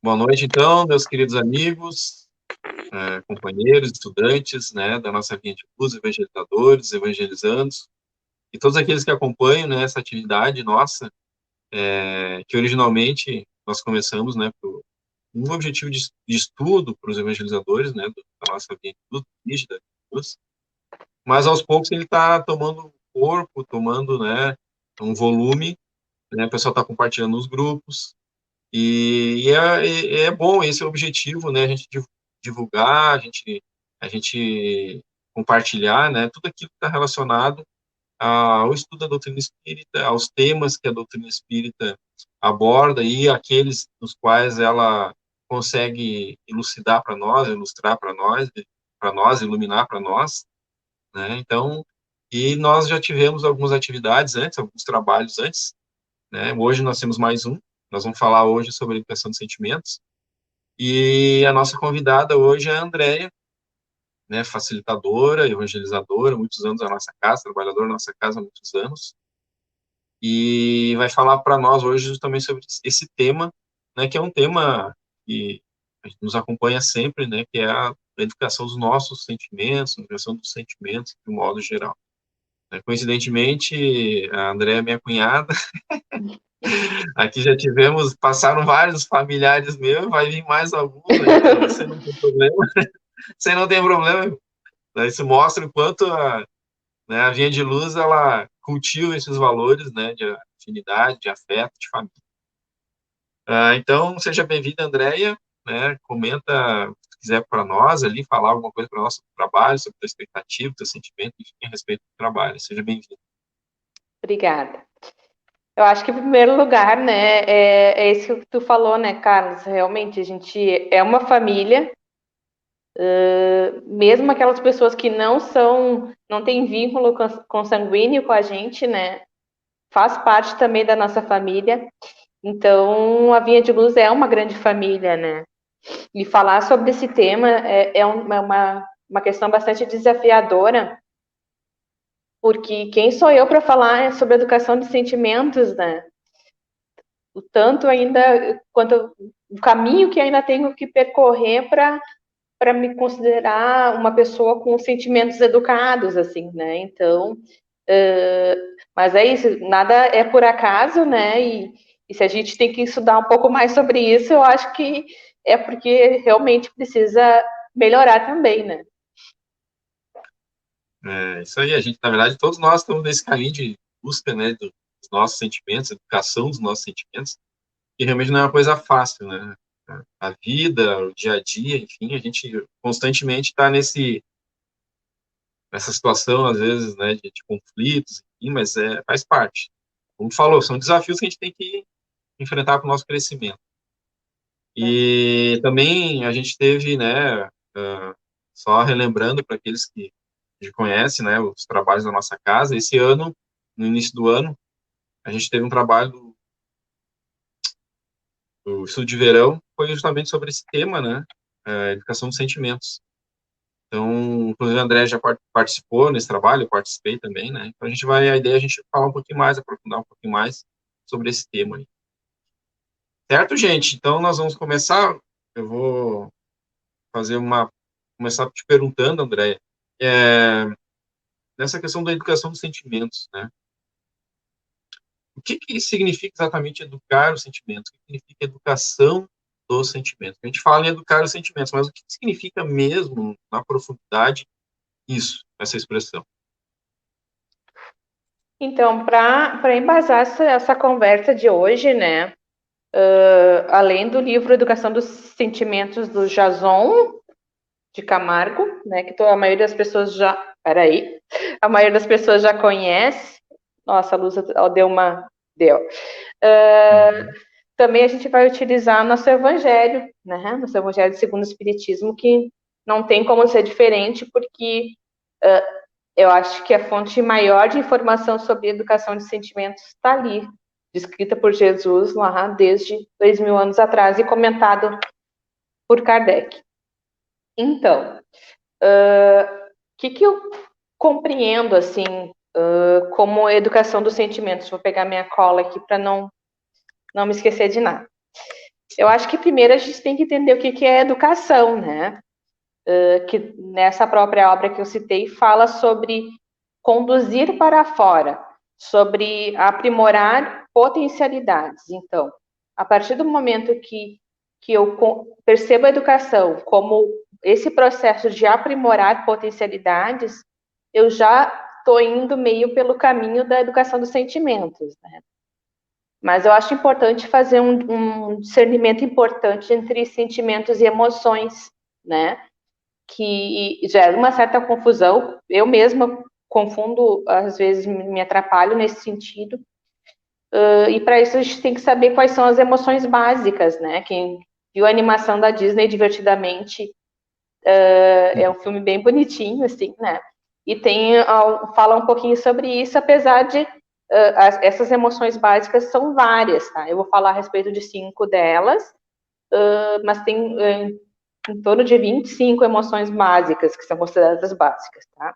Boa noite, então, meus queridos amigos, companheiros, estudantes, né, da nossa Vinha de Luz, evangelizadores, evangelizandos, e todos aqueles que acompanham, né, essa atividade nossa, que originalmente nós começamos, né, por um objetivo de estudo para os evangelizadores, né, da nossa Vinha de Luz, rígida de Luz, mas aos poucos ele está tomando corpo, tomando, né, um volume, né, o pessoal está compartilhando nos grupos. E é bom, esse é o objetivo, né? A gente divulgar, a gente compartilhar, né? Tudo aquilo que está relacionado ao estudo da doutrina espírita, aos temas que a doutrina espírita aborda e aqueles nos quais ela consegue elucidar para nós, ilustrar para nós, iluminar para nós, né? Então, e nós já tivemos algumas atividades antes, alguns trabalhos antes, né? Hoje nós temos mais um. Nós vamos falar hoje sobre a educação de sentimentos. E a nossa convidada hoje é a Andréia, né, facilitadora, evangelizadora, muitos anos na nossa casa, trabalhadora na nossa casa há muitos anos. E vai falar para nós hoje também sobre esse tema, né, que é um tema que nos acompanha sempre, né, que é a educação dos nossos sentimentos, a educação dos sentimentos, de um modo geral. Coincidentemente, a Andréia é minha cunhada. Aqui já tivemos, passaram vários familiares meus, vai vir mais alguns ainda, você não tem problema, você não tem problema. Isso mostra o quanto a Vinha de Luz, ela cultiva esses valores, né, de afinidade, de afeto, de família. Então, seja bem-vinda, Andréia, né, comenta, se quiser para nós ali, falar alguma coisa para o nosso trabalho, sobre a tua expectativa, teu sentimento, enfim, a respeito do trabalho. Seja bem-vinda. Obrigada. Eu acho que, em primeiro lugar, né, é isso que tu falou, né, Carlos? Realmente, a gente é uma família, mesmo aquelas pessoas que não têm vínculo consanguíneo com a gente, né, faz parte também da nossa família. Então, a Vinha de Luz é uma grande família, né? E falar sobre esse tema é uma questão bastante desafiadora, porque quem sou eu para falar sobre educação de sentimentos, né? O tanto ainda, quanto o caminho que ainda tenho que percorrer para me considerar uma pessoa com sentimentos educados, assim, né? Então, mas é isso, nada é por acaso, né? E se a gente tem que estudar um pouco mais sobre isso, eu acho que é porque realmente precisa melhorar também, né? Isso aí, a gente, na verdade, todos nós estamos nesse caminho de busca, né, dos nossos sentimentos, educação dos nossos sentimentos, que realmente não é uma coisa fácil, né? A vida, o dia a dia, enfim, a gente constantemente está nessa situação, às vezes, né, de conflitos, enfim, mas faz parte. Como tu falou, são desafios que a gente tem que enfrentar para o nosso crescimento. E também a gente teve, né, só relembrando para aqueles que conhecem, né, os trabalhos da nossa casa, esse ano, no início do ano, a gente teve um trabalho do estudo de verão, foi justamente sobre esse tema, né, educação dos sentimentos. Então, inclusive, a André já participou nesse trabalho, eu participei também, né? Então, a ideia é a gente falar um pouquinho mais, aprofundar um pouquinho mais sobre esse tema aí. Certo, gente? Então, nós vamos começar. Eu vou começar te perguntando, André, nessa questão da educação dos sentimentos, né? O que significa exatamente educar os sentimentos? O que significa educação dos sentimentos? A gente fala em educar os sentimentos, mas o que significa mesmo, na profundidade, isso, essa expressão? Então, para embasar essa conversa de hoje, né, além do livro Educação dos Sentimentos do Jason de Camargo, né, que a maioria das pessoas a maioria das pessoas já conhece. Nossa, a luz deu. Também a gente vai utilizar nosso Evangelho, né, nosso Evangelho segundo o Espiritismo, que não tem como ser diferente, porque eu acho que a fonte maior de informação sobre educação de sentimentos está ali, descrita por Jesus lá desde 2000 anos atrás e comentado por Kardec. Então, que eu compreendo, assim, como educação dos sentimentos? Vou pegar minha cola aqui para não me esquecer de nada. Eu acho que primeiro a gente tem que entender o que é educação, né? Que nessa própria obra que eu citei fala sobre conduzir para fora, sobre aprimorar potencialidades. Então, a partir do momento que eu percebo a educação como esse processo de aprimorar potencialidades, eu já estou indo meio pelo caminho da educação dos sentimentos, né? Mas eu acho importante fazer um discernimento importante entre sentimentos e emoções, né? Que gera uma certa confusão. Eu mesma confundo, às vezes me atrapalho nesse sentido. E para isso a gente tem que saber quais são as emoções básicas, né? Quem viu a animação da Disney Divertidamente, é um filme bem bonitinho, assim, né? E fala um pouquinho sobre isso, apesar de essas emoções básicas são várias, tá? Eu vou falar a respeito de 5 delas, mas tem em torno de 25 emoções básicas que são consideradas básicas, tá?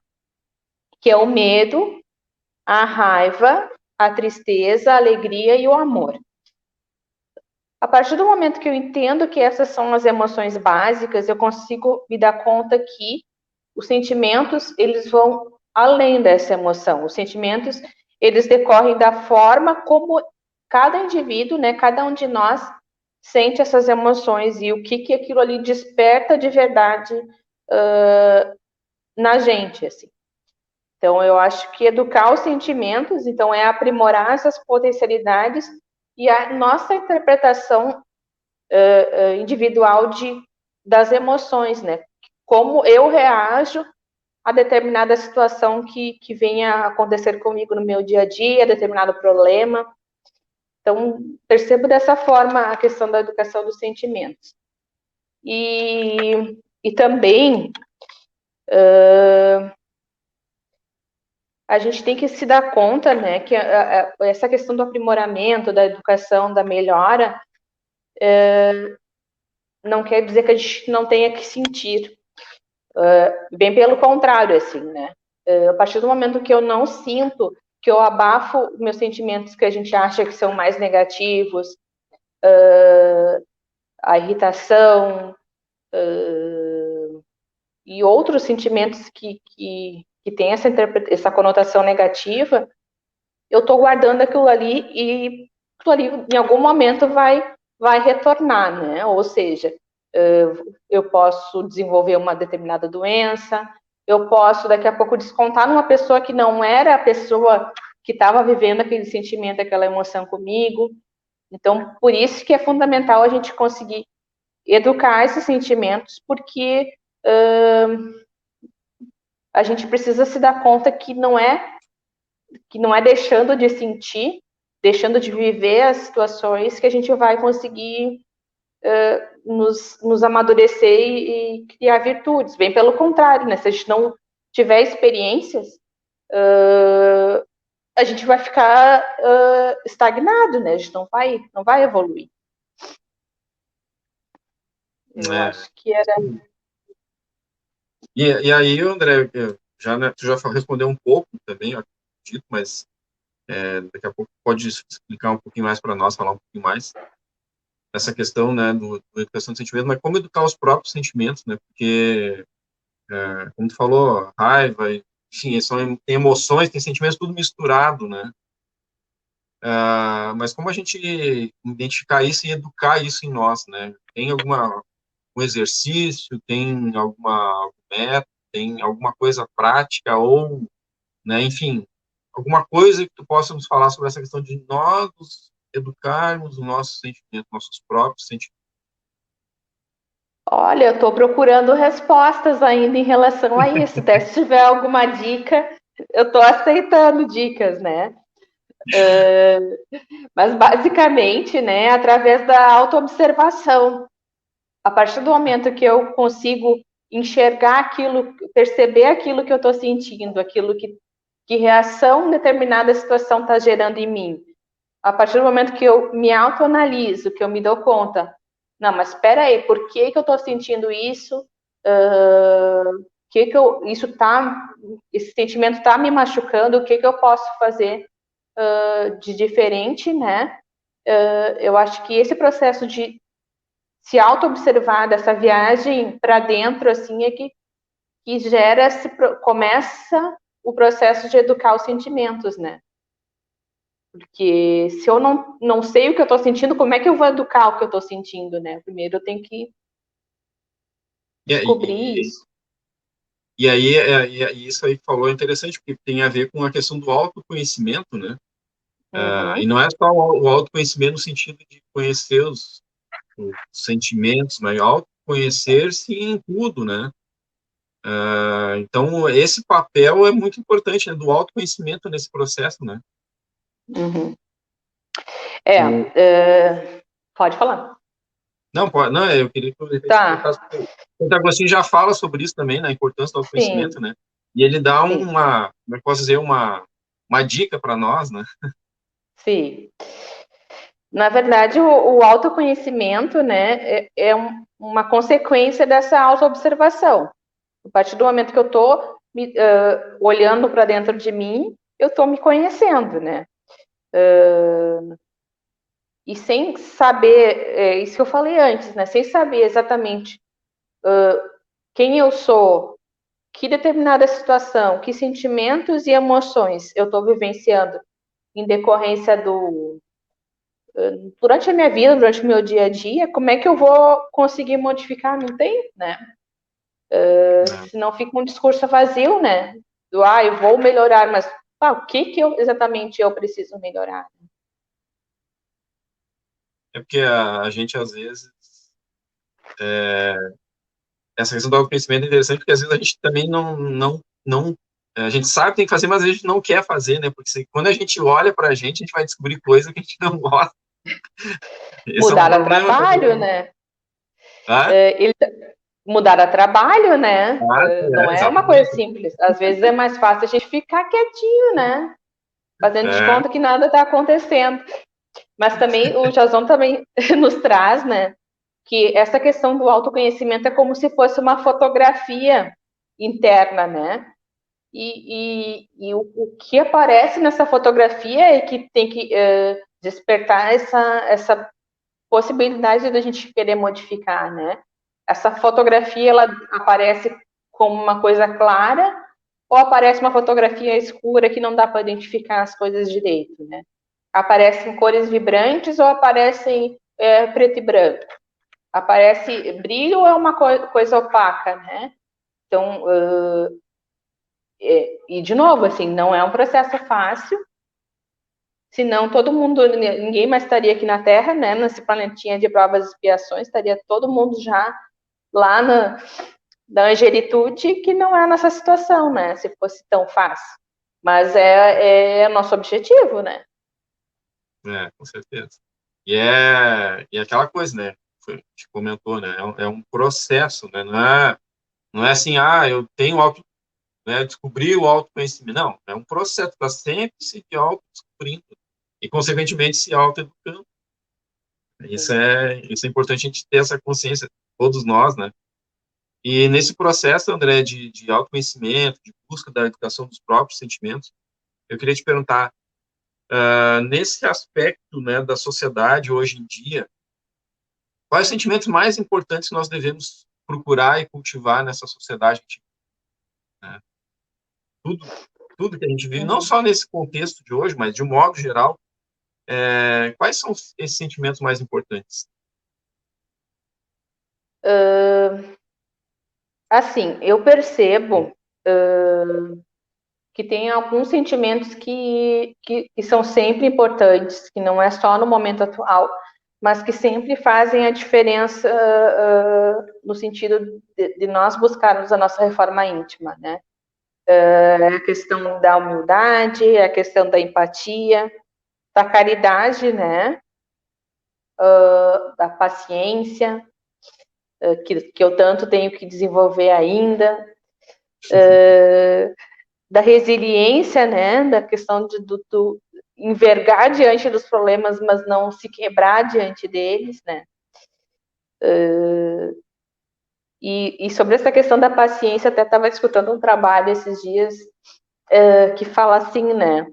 Que é o medo, a raiva, a tristeza, a alegria e o amor. A partir do momento que eu entendo que essas são as emoções básicas, eu consigo me dar conta que os sentimentos, eles vão além dessa emoção. Os sentimentos, eles decorrem da forma como cada indivíduo, né, cada um de nós sente essas emoções e o que aquilo ali desperta de verdade na gente, assim. Então, eu acho que educar os sentimentos, então, é aprimorar essas potencialidades e a nossa interpretação individual das emoções, né? Como eu reajo a determinada situação que venha a acontecer comigo no meu dia a dia, determinado problema. Então, percebo dessa forma a questão da educação dos sentimentos. E também a gente tem que se dar conta, né, que essa questão do aprimoramento, da educação, da melhora, não quer dizer que a gente não tenha que sentir. Bem pelo contrário, assim, né? A partir do momento que eu não sinto, que eu abafo meus sentimentos que a gente acha que são mais negativos, a irritação, e outros sentimentos que têm essa conotação negativa, eu estou guardando aquilo ali e aquilo ali em algum momento vai retornar, né? Ou seja, eu posso desenvolver uma determinada doença, eu posso daqui a pouco descontar numa pessoa que não era a pessoa que estava vivendo aquele sentimento, aquela emoção comigo. Então, por isso que é fundamental a gente conseguir educar esses sentimentos, porque a gente precisa se dar conta que não é deixando de sentir, deixando de viver as situações que a gente vai conseguir nos amadurecer e criar virtudes. Bem pelo contrário, né? Se a gente não tiver experiências, a gente vai ficar estagnado, né? A gente não vai evoluir. Eu acho que era... E aí, André, tu já respondeu um pouco também, eu acredito, mas daqui a pouco pode explicar um pouquinho mais para nós, falar um pouquinho mais essa questão, né, do educação de sentimentos, mas como educar os próprios sentimentos, né, porque, como tu falou, raiva, enfim, tem emoções, tem sentimentos tudo misturado, né, mas como a gente identificar isso e educar isso em nós, né, tem um exercício, tem alguma método, tem alguma coisa prática ou, né, enfim, alguma coisa que tu possa nos falar sobre essa questão de nós educarmos o nosso sentimento, nossos próprios sentimentos. Olha, eu estou procurando respostas ainda em relação a isso. Até se tiver alguma dica, eu estou aceitando dicas, né? Mas basicamente, né, através da autoobservação. A partir do momento que eu consigo enxergar aquilo, perceber aquilo que eu estou sentindo, que reação determinada situação está gerando em mim. A partir do momento que eu me autoanaliso, que eu me dou conta, não, mas espera aí, por que eu estou sentindo isso? Esse sentimento está me machucando? O que eu posso fazer de diferente, né? Eu acho que esse processo de se auto-observar dessa viagem para dentro, assim, é que gera, começa o processo de educar os sentimentos, né? Porque se eu não sei o que eu estou sentindo, como é que eu vou educar o que eu estou sentindo, né? Primeiro eu tenho que descobrir isso. E aí, isso aí que falou é interessante, porque tem a ver com a questão do autoconhecimento, né? E não é só o autoconhecimento no sentido de conhecer os sentimentos, mas autoconhecer-se em tudo, né? Então, esse papel é muito importante, né, do autoconhecimento nesse processo, né? Uhum. Pode falar. Não, eu queria que você Tá. explicasse. O Santo Agostinho já fala sobre isso também, na importância do autoconhecimento, Sim. né? E ele dá Sim. como eu posso dizer, uma dica para nós, né? Sim. Na verdade, o autoconhecimento, né, é uma consequência dessa autoobservação. A partir do momento que eu estou olhando para dentro de mim, eu estou me conhecendo, né? E sem saber, isso que eu falei antes, né? Sem saber exatamente quem eu sou, que determinada situação, que sentimentos e emoções eu estou vivenciando em decorrência durante a minha vida, durante o meu dia a dia, como é que eu vou conseguir modificar? Não tem, né? Senão fica um discurso vazio, né? Eu vou melhorar, mas o que exatamente eu preciso melhorar? É porque a gente, às vezes, essa questão do autoconhecimento é interessante, porque às vezes a gente também não a gente sabe que tem que fazer, mas a gente não quer fazer, né? Porque quando a gente olha para a gente vai descobrir coisa que a gente não gosta. Esse é um Mudar a problema trabalho, também. né? Ah, Mudar a trabalho, né? Não é uma coisa exatamente. simples. Às vezes é mais fácil a gente ficar quietinho, né? Fazendo de É, conta que nada está acontecendo. Mas também o Jason também nos traz, né? Que essa questão do autoconhecimento é como se fosse uma fotografia interna, né? E o que aparece nessa fotografia é que tem que despertar essa possibilidade da gente querer modificar, né? Essa fotografia, ela aparece como uma coisa clara ou aparece uma fotografia escura que não dá para identificar as coisas direito, né? Aparecem cores vibrantes ou aparecem preto e branco? Aparece brilho ou é uma coisa opaca, né? Então, e de novo, assim, não é um processo fácil, senão todo mundo, ninguém mais estaria aqui na Terra, né? Nesse planetinha de provas e expiações, estaria todo mundo já lá na angelitude, que não é a nossa situação, né? Se fosse tão fácil. Mas é nosso objetivo, né? com certeza. E aquela coisa, né? A gente comentou, né? É um processo, né? Não é assim, eu tenho descobrir o autoconhecimento. Não, é um processo, está sempre se autodescobrindo e, consequentemente, se autoeducando. Isso é importante a gente ter essa consciência, todos nós, né? E nesse processo, André, de autoconhecimento, de busca da educação dos próprios sentimentos, eu queria te perguntar, nesse aspecto, né, da sociedade hoje em dia, quais os sentimentos mais importantes nós devemos procurar e cultivar nessa sociedade, né? Tudo que a gente vive, não Uhum. só nesse contexto de hoje, mas de um modo geral, quais são esses sentimentos mais importantes? Assim, eu percebo que tem alguns sentimentos que são sempre importantes, que não é só no momento atual, mas que sempre fazem a diferença no sentido de nós buscarmos a nossa reforma íntima, né? É a questão da humildade, é a questão da empatia, da caridade, né? Da paciência, que eu tanto tenho que desenvolver ainda, da resiliência, né? Da questão do envergar diante dos problemas, mas não se quebrar diante deles, né? E sobre essa questão da paciência, até estava escutando um trabalho esses dias que fala assim, né?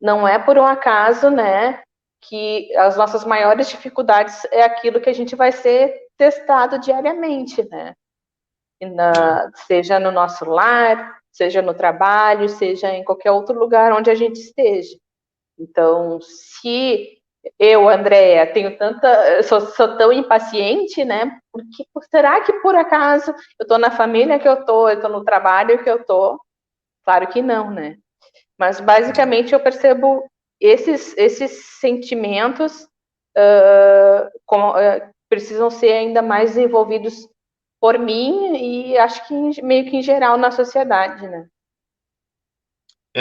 Não é por um acaso, né? que as nossas maiores dificuldades é aquilo que a gente vai ser testado diariamente, né? Seja no nosso lar, seja no trabalho, seja em qualquer outro lugar onde a gente esteja. Então, se eu, Andréia, sou tão impaciente, né? Porque será que por acaso eu estou na família que eu estou no trabalho que eu estou? Claro que não, né? Mas basicamente eu percebo esses sentimentos precisam ser ainda mais desenvolvidos por mim e acho que meio que em geral na sociedade, né?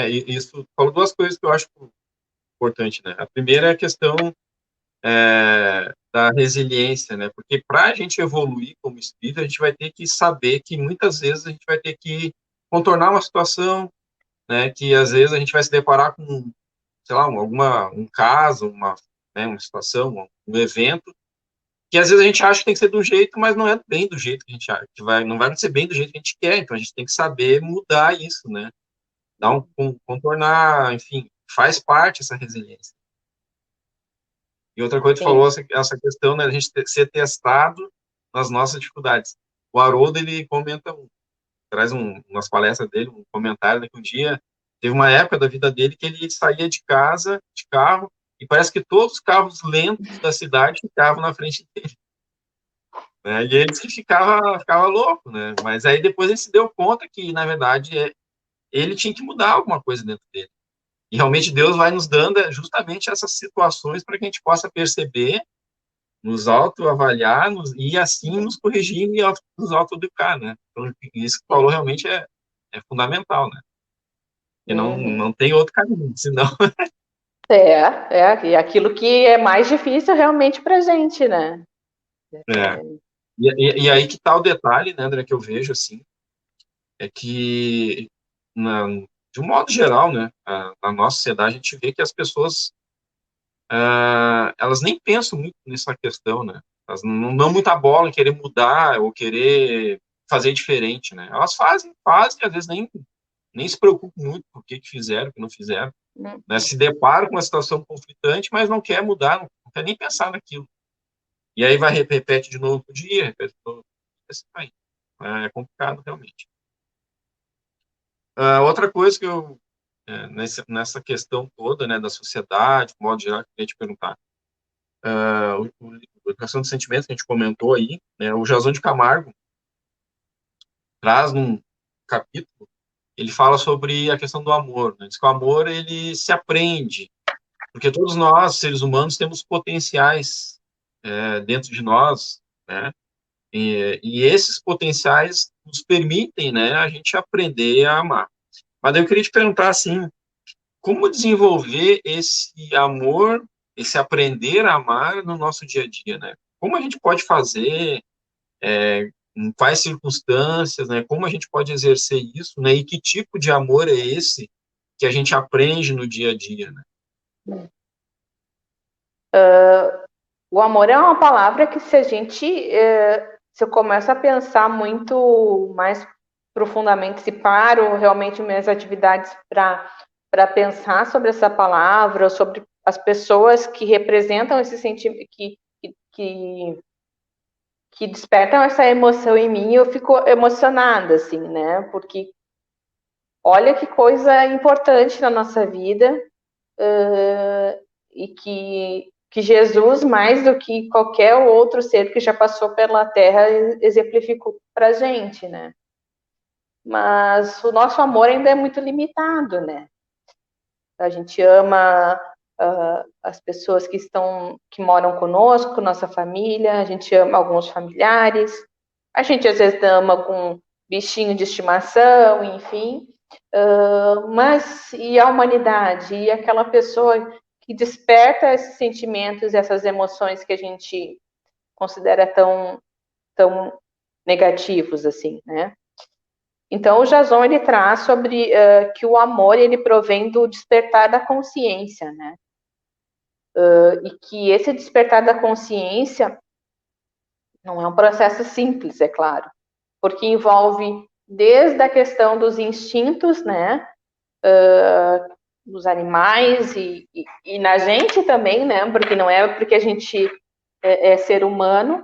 Isso falou duas coisas que eu acho importante, né? A primeira é a questão da resiliência, né? Porque para a gente evoluir como espírito, a gente vai ter que saber que muitas vezes a gente vai ter que contornar uma situação, né? Que às vezes a gente vai se deparar com, sei lá, um caso, uma situação, um evento, que às vezes a gente acha que tem que ser de um jeito, mas não é bem do jeito que a gente acha, não vai ser bem do jeito que a gente quer, então a gente tem que saber mudar isso, né? Contornar, enfim, faz parte essa resiliência. E outra coisa que tu falou, essa questão, né, a gente ser testado nas nossas dificuldades. O Haroldo, ele comenta, traz umas palestras dele, um comentário, né, que um dia teve uma época da vida dele que ele saía de casa, de carro, e parece que todos os carros lentos da cidade ficavam na frente dele. Né? E ele ficava louco, né? Mas aí depois ele se deu conta que, na verdade, ele tinha que mudar alguma coisa dentro dele. E realmente Deus vai nos dando justamente essas situações para que a gente possa perceber, nos autoavaliar e assim nos corrigir e nos autoeducar, né? Então, isso que falou realmente é fundamental, né? E não tem outro caminho, senão... E aquilo que é mais difícil realmente para a gente, né? E aí que tá o detalhe, né, André, que eu vejo, assim, é que, de um modo geral, né, na nossa sociedade, a gente vê que as pessoas, elas nem pensam muito nessa questão, né? Elas não dão muita bola em querer mudar ou querer fazer diferente, né? Elas fazem, às vezes nem se preocupam muito com o que fizeram, o que não fizeram, né? Se deparam com uma situação conflitante, mas não quer mudar, não quer nem pensar naquilo. E aí repete de novo o dia, repete de novo. Assim vai. É complicado, realmente. Outra coisa que eu, nessa questão toda, né, da sociedade, de modo geral, que eu queria te perguntar, a educação de sentimentos que a gente comentou aí, né, o Jason de Camargo traz num capítulo, ele fala sobre a questão do amor, né, diz que o amor, ele se aprende, porque todos nós, seres humanos, temos potenciais dentro de nós, né, e esses potenciais nos permitem, né, a gente aprender a amar. Mas eu queria te perguntar, assim, como desenvolver esse amor, esse aprender a amar no nosso dia a dia, né? Como a gente pode fazer, em quais circunstâncias, né? Como a gente pode exercer isso, né? E que tipo de amor é esse que a gente aprende no dia a dia, né? O amor é uma palavra que se eu começo a pensar muito mais profundamente, se paro realmente minhas atividades para pensar sobre essa palavra, sobre as pessoas que representam esse sentimento, que despertam essa emoção em mim, eu fico emocionada, assim, né? Porque olha que coisa importante na nossa vida, e que Jesus, mais do que qualquer outro ser que já passou pela Terra, exemplificou para a gente, né? Mas o nosso amor ainda é muito limitado, né? A gente ama as pessoas que moram conosco, nossa família, a gente ama alguns familiares, a gente às vezes ama algum bichinho de estimação, enfim. Mas e a humanidade? E aquela pessoa que desperta esses sentimentos, essas emoções que a gente considera tão negativos, assim, né? Então, o Jason, ele traz sobre que o amor, ele provém do despertar da consciência, né? E que esse despertar da consciência não é um processo simples, é claro, porque envolve desde a questão dos instintos, né? nos animais e na gente também, né? Porque não é porque a gente é ser humano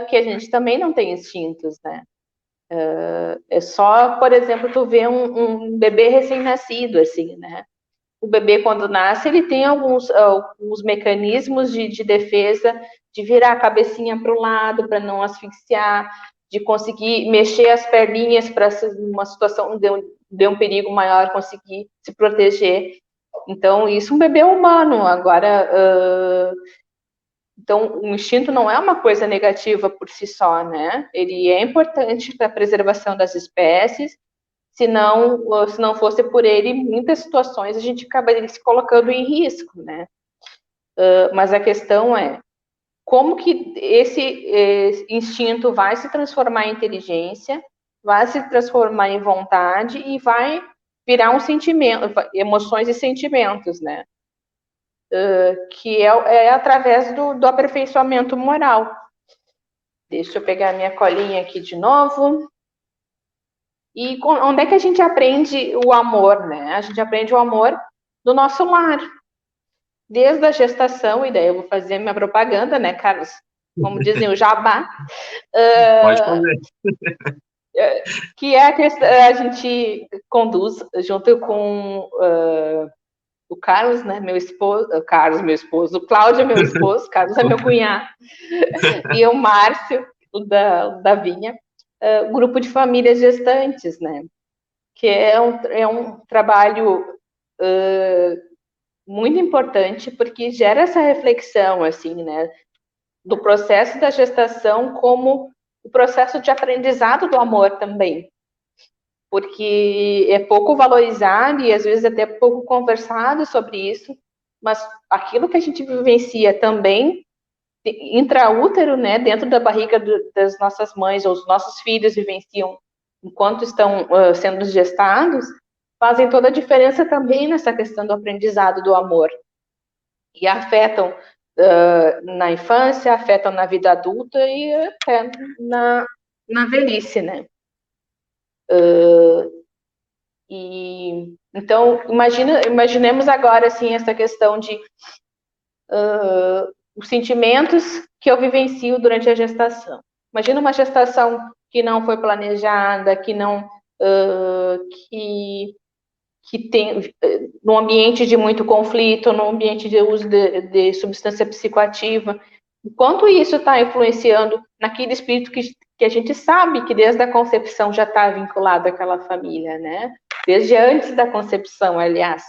que a gente também não tem instintos, né? É só, por exemplo, tu vê um bebê recém-nascido, assim, né? O bebê, quando nasce, ele tem alguns mecanismos de defesa, de virar a cabecinha para o lado, para não asfixiar, de conseguir mexer as perninhas para uma situação de um perigo maior, conseguir se proteger. Então, isso um bebê humano. Agora, então, o instinto não é uma coisa negativa por si só, né? Ele é importante para a preservação das espécies, se não fosse por ele, em muitas situações a gente acabaria se colocando em risco, né? Mas a questão é como que esse instinto vai se transformar em inteligência, vai se transformar em vontade e vai virar um sentimento, emoções e sentimentos, né? Que é através do aperfeiçoamento moral. Deixa eu pegar minha colinha aqui de novo. E onde é que a gente aprende o amor, né? A gente aprende o amor do nosso lar, desde a gestação, e daí eu vou fazer minha propaganda, né, Carlos? Como dizem, o jabá. Pode fazer. Que é a gente conduz junto com o Carlos, né, meu esposo, o Cláudio é meu esposo, Carlos é meu cunhado, e o Márcio, da Vinha, grupo de famílias gestantes, né? Que é um trabalho muito importante, porque gera essa reflexão, assim, né, do processo da gestação como o processo de aprendizado do amor também, porque é pouco valorizado e às vezes até pouco conversado sobre isso, mas aquilo que a gente vivencia também intraútero, né, dentro da barriga das nossas mães, ou os nossos filhos vivenciam enquanto estão sendo gestados, fazem toda a diferença também nessa questão do aprendizado do amor. E afetam na infância, afetam na vida adulta e até na velhice, né? E então imaginemos agora assim essa questão de os sentimentos que eu vivencio durante a gestação. Imagina uma gestação que não foi planejada, que não que tem num ambiente de muito conflito, num ambiente de uso de substância psicoativa, o quanto isso está influenciando naquele espírito que a gente sabe que desde a concepção já está vinculado àquela família, né? Desde antes da concepção, aliás.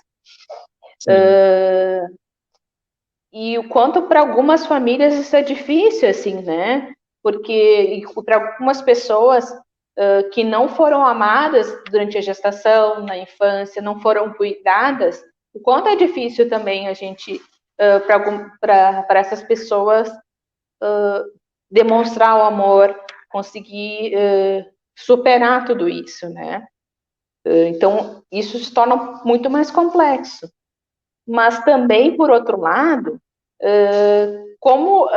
E o quanto para algumas famílias isso é difícil, assim, né? Porque para algumas pessoas que não foram amadas durante a gestação, na infância, não foram cuidadas, o quanto é difícil também a gente, para essas pessoas, demonstrar o amor, conseguir superar tudo isso, né? Então, isso se torna muito mais complexo. Mas também, por outro lado, como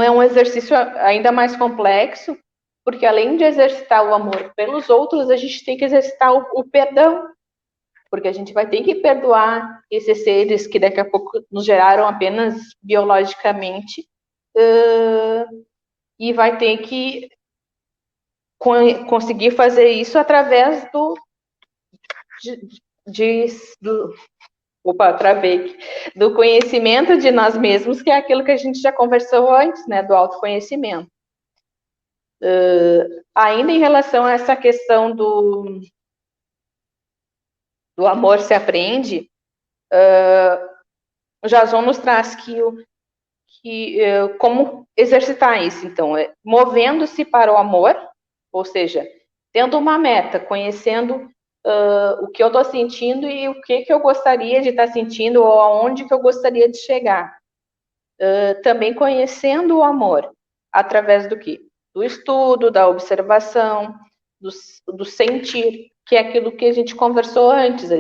é um exercício ainda mais complexo, porque além de exercitar o amor pelos outros, a gente tem que exercitar o perdão, porque a gente vai ter que perdoar esses seres que daqui a pouco nos geraram apenas biologicamente, e vai ter que conseguir fazer isso através do opa, travei, do conhecimento de nós mesmos, que é aquilo que a gente já conversou antes, né, do autoconhecimento. Ainda em relação a essa questão do amor se aprende, o Jason nos traz como exercitar isso, então, movendo-se para o amor, ou seja, tendo uma meta, conhecendo o que eu estou sentindo e o que eu gostaria de estar sentindo ou aonde que eu gostaria de chegar. Também conhecendo o amor, através do quê? Do estudo, da observação, do sentir, que é aquilo que a gente conversou antes.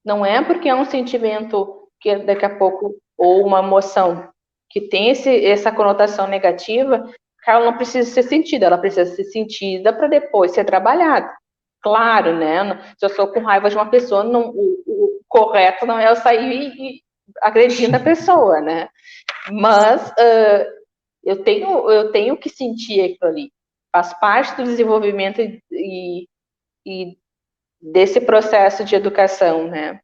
Não é porque é um sentimento que daqui a pouco, ou uma emoção que tem essa conotação negativa, que ela não precisa ser sentida, ela precisa ser sentida para depois ser trabalhada. Claro, né? Se eu estou com raiva de uma pessoa, não, o correto não é eu sair agredindo a pessoa, né? Mas eu tenho que sentir aquilo ali. Faz parte do desenvolvimento e desse processo de educação, né?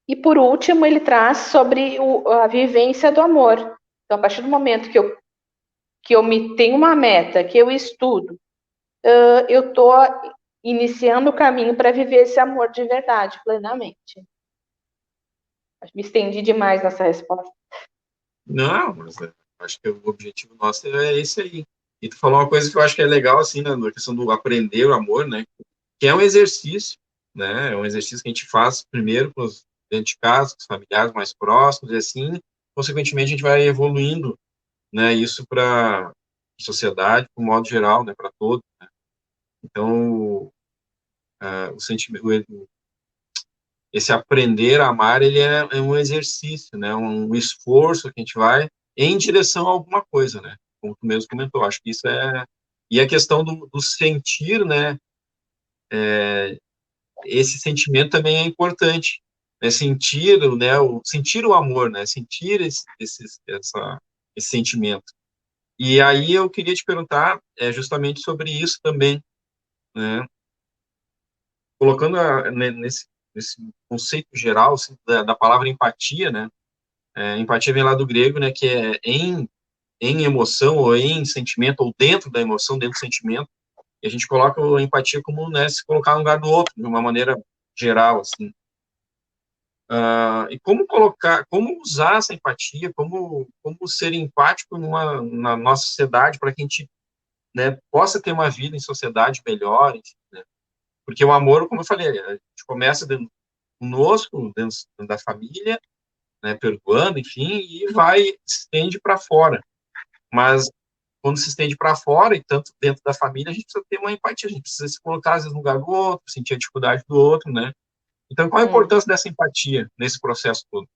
E por último, ele traz sobre a vivência do amor. Então, a partir do momento que eu me tenho uma meta, que eu estudo, eu estou iniciando o caminho para viver esse amor de verdade, plenamente. Me estendi demais nessa resposta. Não, mas acho que o objetivo nosso é esse aí. E tu falou uma coisa que eu acho que é legal, assim, na questão do aprender o amor, né? Que é um exercício, né? É um exercício que a gente faz primeiro com os dentro de casa, com os familiares mais próximos, e assim, consequentemente, a gente vai evoluindo, né? Isso para a sociedade, de um modo geral, né? Para todos. Né? Então, o sentimento, esse aprender a amar, ele é um exercício, né? Um esforço que a gente vai em direção a alguma coisa, né? Como tu mesmo comentou, acho que isso é... E a questão do sentir, né? Esse sentimento também é importante, né? Sentir, né? Sentir o amor, né? Sentir esse sentimento. E aí eu queria te perguntar justamente sobre isso também, né? Colocando nesse conceito geral assim, da palavra empatia, né? Empatia vem lá do grego, né? Que é em emoção ou em sentimento ou dentro da emoção, dentro do sentimento. E a gente coloca a empatia como, né, se colocar no lugar do outro, de uma maneira geral, assim. E como usar essa empatia, como ser empático na nossa sociedade para que a gente, né, possa ter uma vida em sociedade melhor, enfim, né? Porque o amor, como eu falei, a gente começa dentro conosco, dentro da família, né, perdoando, enfim, e se estende para fora. Mas quando se estende para fora, e tanto dentro da família, a gente precisa ter uma empatia, a gente precisa se colocar, às vezes, no lugar do outro, sentir a dificuldade do outro, né? Então, qual a importância dessa empatia nesse processo todo?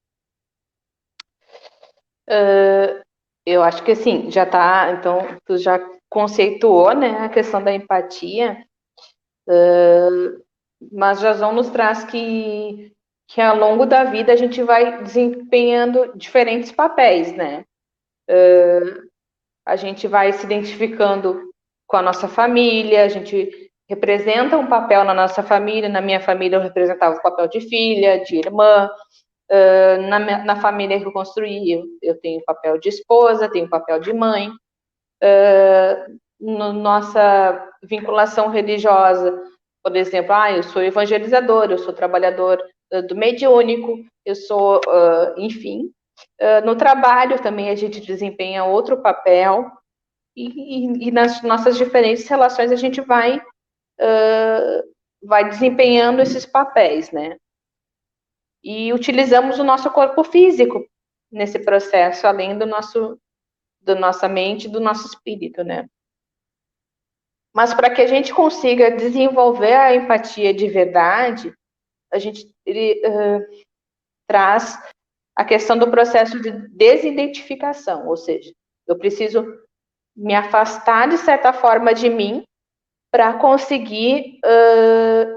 Eu acho que assim, já tá, então tu já conceituou, né, a questão da empatia, mas Jason nos traz que ao longo da vida a gente vai desempenhando diferentes papéis, né? A gente vai se identificando com a nossa família, a gente representa um papel na nossa família, na minha família eu representava o papel de filha, de irmã, na família que eu construí eu tenho o papel de esposa, tenho o papel de mãe, nossa vinculação religiosa, por exemplo, eu sou evangelizador, eu sou trabalhador do mediúnico, eu sou, enfim, no trabalho também a gente desempenha outro papel, e nas nossas diferentes relações a gente vai desempenhando esses papéis, né? E utilizamos o nosso corpo físico nesse processo, além da nossa mente e do nosso espírito, né? Mas para que a gente consiga desenvolver a empatia de verdade, ele traz a questão do processo de desidentificação, ou seja, eu preciso me afastar de certa forma de mim para conseguir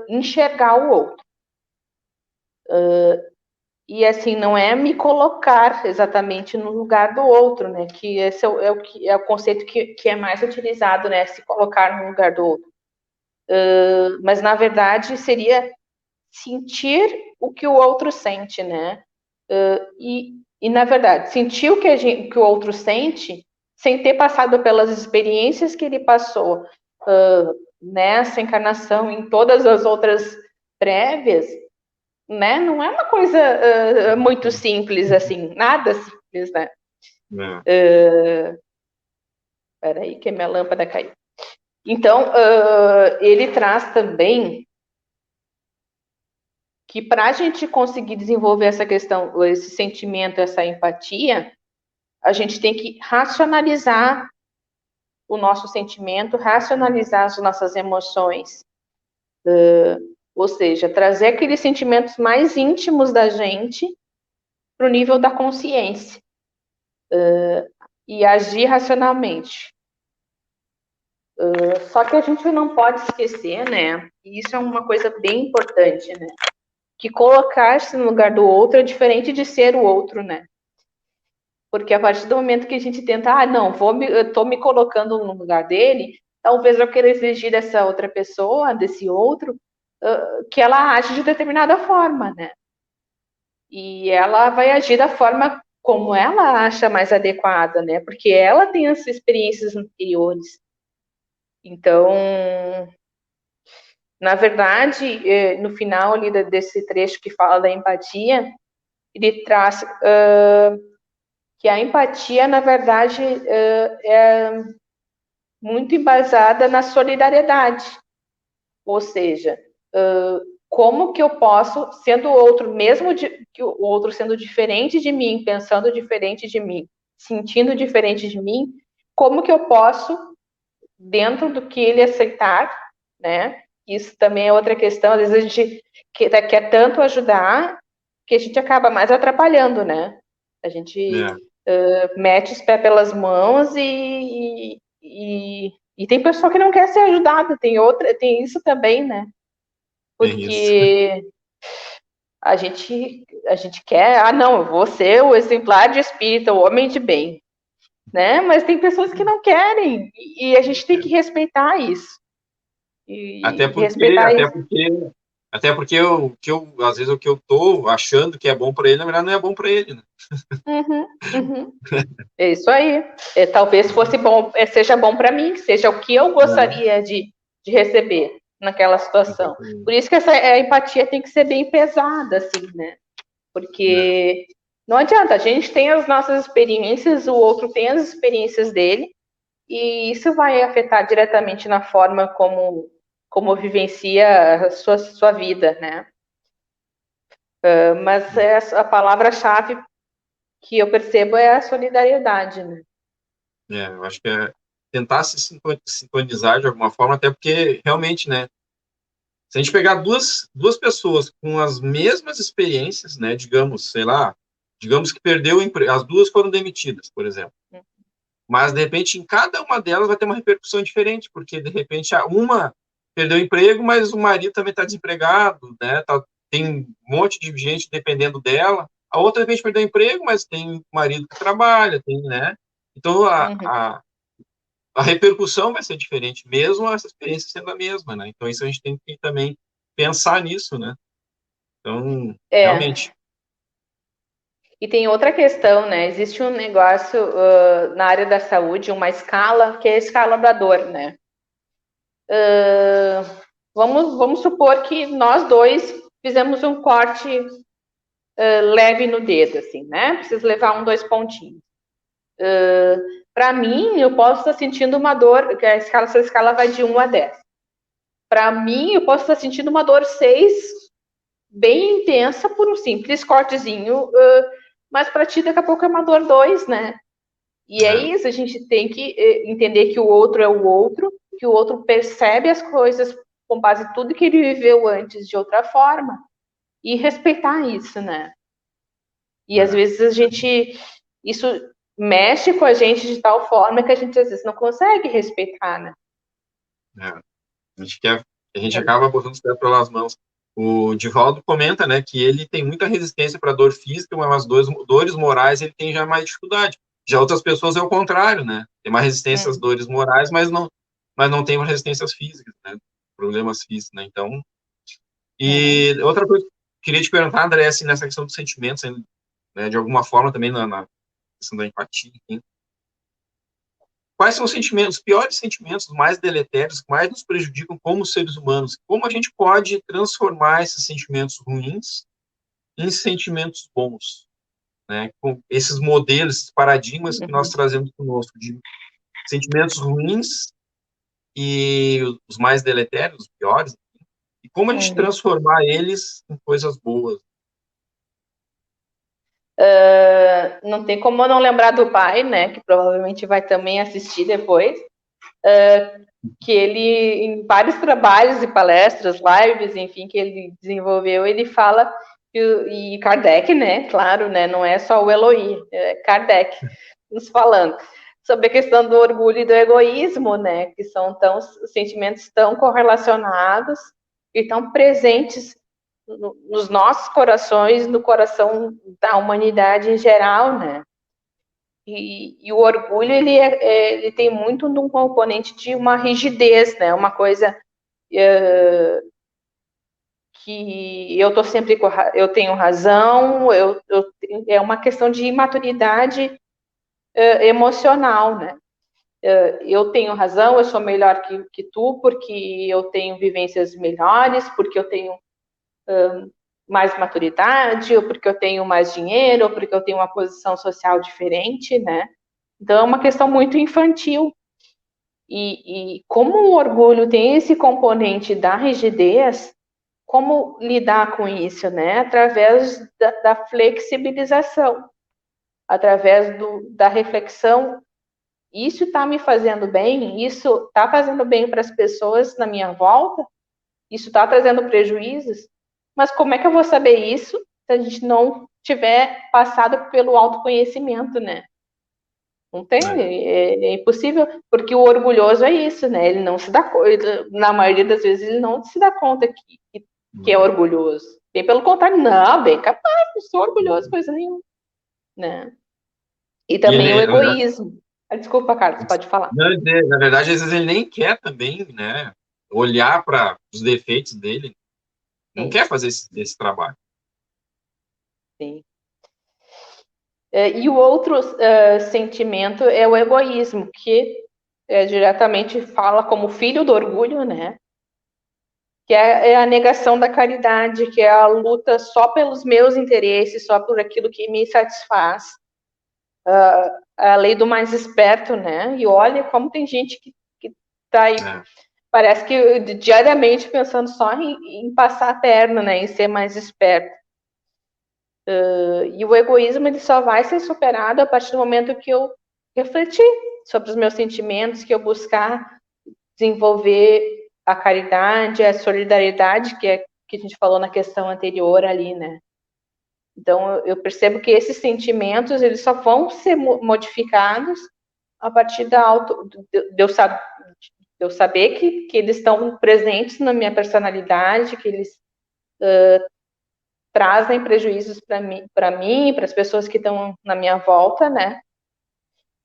enxergar o outro. E assim, não é me colocar exatamente no lugar do outro, né? Que esse é o conceito que é mais utilizado, né? Se colocar no lugar do outro. Mas na verdade seria sentir o que o outro sente, né? E na verdade, sentir que o outro sente sem ter passado pelas experiências que ele passou nessa encarnação, em todas as outras prévias, né? Não é uma coisa muito simples assim, nada simples, né? Peraí, que a minha lâmpada caiu. Então, ele traz também que para a gente conseguir desenvolver essa questão, esse sentimento, essa empatia, a gente tem que racionalizar o nosso sentimento, racionalizar as nossas emoções, ou seja, trazer aqueles sentimentos mais íntimos da gente para o nível da consciência e agir racionalmente. Só que a gente não pode esquecer, né? E isso é uma coisa bem importante, né? Que colocar-se no lugar do outro é diferente de ser o outro, né? Porque a partir do momento que a gente tenta, não, eu tô me colocando no lugar dele, talvez eu queira exigir dessa outra pessoa, desse outro, que ela age de determinada forma, né? E ela vai agir da forma como ela acha mais adequada, né? Porque ela tem as experiências anteriores. Então, na verdade, no final ali desse trecho que fala da empatia, ele traz que a empatia, na verdade, é muito embasada na solidariedade. Ou seja, como que eu posso, sendo o outro, mesmo que o outro sendo diferente de mim, pensando diferente de mim, sentindo diferente de mim, como que eu posso, dentro do que ele aceitar, né? Isso também é outra questão. Às vezes a gente quer tanto ajudar que a gente acaba mais atrapalhando, né? A gente mete os pés pelas mãos e tem pessoa que não quer ser ajudada, tem isso também, né? É isso. Porque a gente quer, não, eu vou ser o exemplar de espírito, o homem de bem, né? Mas tem pessoas que não querem e a gente tem que respeitar isso. Até E porque, respeitar até isso. porque, até porque às vezes o que eu tô achando que é bom para ele, na verdade não é bom para ele, né? Uhum, uhum. É isso aí. Talvez fosse bom, seja bom para mim, seja o que eu gostaria de receber naquela situação. Por isso que a empatia tem que ser bem pesada, assim, né? Porque não adianta, a gente tem as nossas experiências, o outro tem as experiências dele, e isso vai afetar diretamente na forma como vivencia a sua vida, né? Mas a palavra-chave que eu percebo é a solidariedade, né? Eu acho que é tentar se sintonizar de alguma forma, até porque realmente, né? Se a gente pegar duas pessoas com as mesmas experiências, né? Digamos, sei lá, digamos que perdeu o emprego, as duas foram demitidas, por exemplo. Mas, de repente, em cada uma delas vai ter uma repercussão diferente, porque, de repente, uma perdeu o emprego, mas o marido também está desempregado, né? Tem um monte de gente dependendo dela. A outra, de repente, perdeu o emprego, mas tem um marido que trabalha, né? Então, a repercussão vai ser diferente, mesmo essa experiência sendo a mesma, né? Então, isso a gente tem que também pensar nisso, né? Então, É. realmente. E tem outra questão, né? Existe um negócio na área da saúde, uma escala, que é a escala da dor, né? Vamos supor que nós dois fizemos um corte leve no dedo, assim, né? Precisa levar 2 pontinhos. Para mim, eu posso estar sentindo uma dor, que essa escala vai de 1 a 10. Para mim, eu posso estar sentindo uma dor 6, bem intensa, por um simples cortezinho, mas para ti, daqui a pouco é uma dor 2, né? E é isso, a gente tem que entender que o outro é o outro, que o outro percebe as coisas com base em tudo que ele viveu antes de outra forma, e respeitar isso, né? E às vezes isso mexe com a gente de tal forma que a gente às vezes não consegue respeitar, né? A gente acaba botando os pés pelas mãos. O Divaldo comenta, né, que ele tem muita resistência para dor física, mas as dores morais ele tem já mais dificuldade. Já outras pessoas é o contrário, né? Tem mais resistência às dores morais, mas não tem resistências físicas, né? Problemas físicos, né? Então, e outra coisa que eu queria te perguntar, André, assim, nessa questão dos sentimentos, né, de alguma forma também na questão da empatia, enfim, quais são os sentimentos, os piores sentimentos, os mais deletérios, que mais nos prejudicam como seres humanos? Como a gente pode transformar esses sentimentos ruins em sentimentos bons, né? Com esses modelos, esses paradigmas que nós trazemos conosco de sentimentos ruins e os mais deletérios, os piores, e como a gente transformar eles em coisas boas. Não tem como eu não lembrar do pai, né? Que provavelmente vai também assistir depois. Que ele, em vários trabalhos e palestras, lives, enfim, que ele desenvolveu, ele fala, e Kardec, né, claro, né, não é só o Eloy, é Kardec nos falando, sobre a questão do orgulho e do egoísmo, né? Que são sentimentos tão correlacionados e tão presentes nos nossos corações, no coração da humanidade em geral, né? E o orgulho, ele tem muito um componente de uma rigidez, né? Uma coisa que eu tenho razão, é uma questão de imaturidade emocional, né? Eu tenho razão, eu sou melhor que tu, porque eu tenho vivências melhores, porque eu tenho mais maturidade, ou porque eu tenho mais dinheiro, ou porque eu tenho uma posição social diferente, né? Então é uma questão muito infantil. E como o orgulho tem esse componente da rigidez, como lidar com isso, né? Através da flexibilização, através da reflexão. Isso está me fazendo bem? Isso está fazendo bem para as pessoas na minha volta? Isso está trazendo prejuízos? Mas como é que eu vou saber isso se a gente não tiver passado pelo autoconhecimento, né? Não tem, é impossível, porque o orgulhoso é isso, né? Ele não se dá conta, na maioria das vezes, ele não se dá conta que é orgulhoso. Bem pelo contrário, não, bem capaz, não sou orgulhoso, coisa nenhuma, né? E E também o ele, na verdade, egoísmo. Desculpa, Carlos, pode falar. na verdade, às vezes ele nem quer também, né, olhar para os defeitos dele, não Sim, quer fazer esse trabalho. sim. E o outro sentimento é o egoísmo, que diretamente fala como filho do orgulho, né? Que é a negação da caridade, que é a luta só pelos meus interesses, só por aquilo que me satisfaz. A lei do mais esperto, né? E olha como tem gente que tá aí, É, parece que diariamente pensando só em passar a perna, né? Em ser mais esperto. E o egoísmo ele só vai ser superado a partir do momento que eu refletir sobre os meus sentimentos, que eu buscar desenvolver a caridade, a solidariedade, que é que a gente falou na questão anterior ali, né? Então eu percebo que esses sentimentos eles só vão ser modificados a partir de eu saber que eles estão presentes na minha personalidade, que eles trazem prejuízos para mim, para as pessoas que estão na minha volta, né?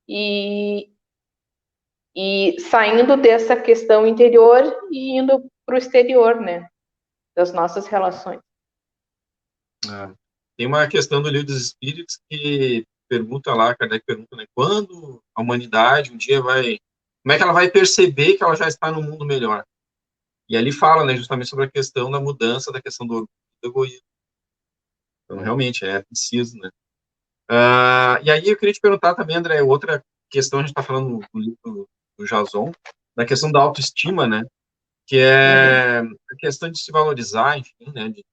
E, e saindo dessa questão interior e indo para o exterior, né? Das nossas relações. é. Tem uma questão do Livro dos Espíritos que pergunta lá, Kardec pergunta, né, quando a humanidade um dia vai, como é que ela vai perceber que ela já está no mundo melhor? E ali fala, né, justamente sobre a questão da mudança, da questão do orgulho e do egoísmo. Então, realmente, é preciso, né? E aí eu queria te perguntar também, André, outra questão, a gente está falando no livro do Jason, da questão da autoestima, né? Que Uhum. é a questão de se valorizar, enfim, né? De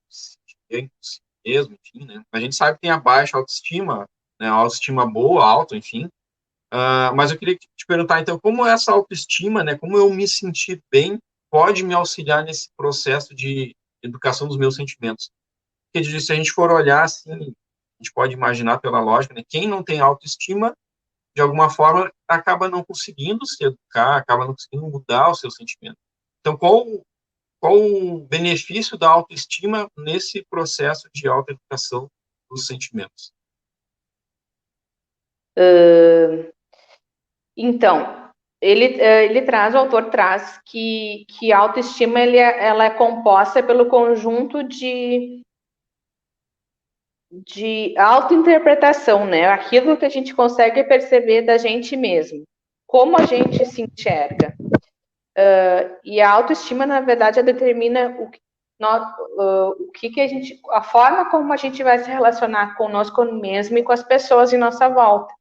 se ver em si mesmo, enfim, né? A gente sabe que tem a baixa autoestima, né? A autoestima boa, alta, enfim. Mas eu queria te perguntar, então, como essa autoestima, né? Como eu me sentir bem pode me auxiliar nesse processo de educação dos meus sentimentos? Porque se a gente for olhar assim, a gente pode imaginar pela lógica, né? Quem não tem autoestima, de alguma forma, acaba não conseguindo se educar, acaba não conseguindo mudar o seu sentimento. Então, qual o benefício da autoestima nesse processo de autoeducação dos sentimentos? Então, o autor traz que a autoestima ela é composta pelo conjunto de autointerpretação, né? Aquilo que a gente consegue perceber da gente mesmo, como a gente se enxerga. E a autoestima, na verdade, determina o que a gente, a forma como a gente vai se relacionar conosco mesmo e com as pessoas em nossa volta.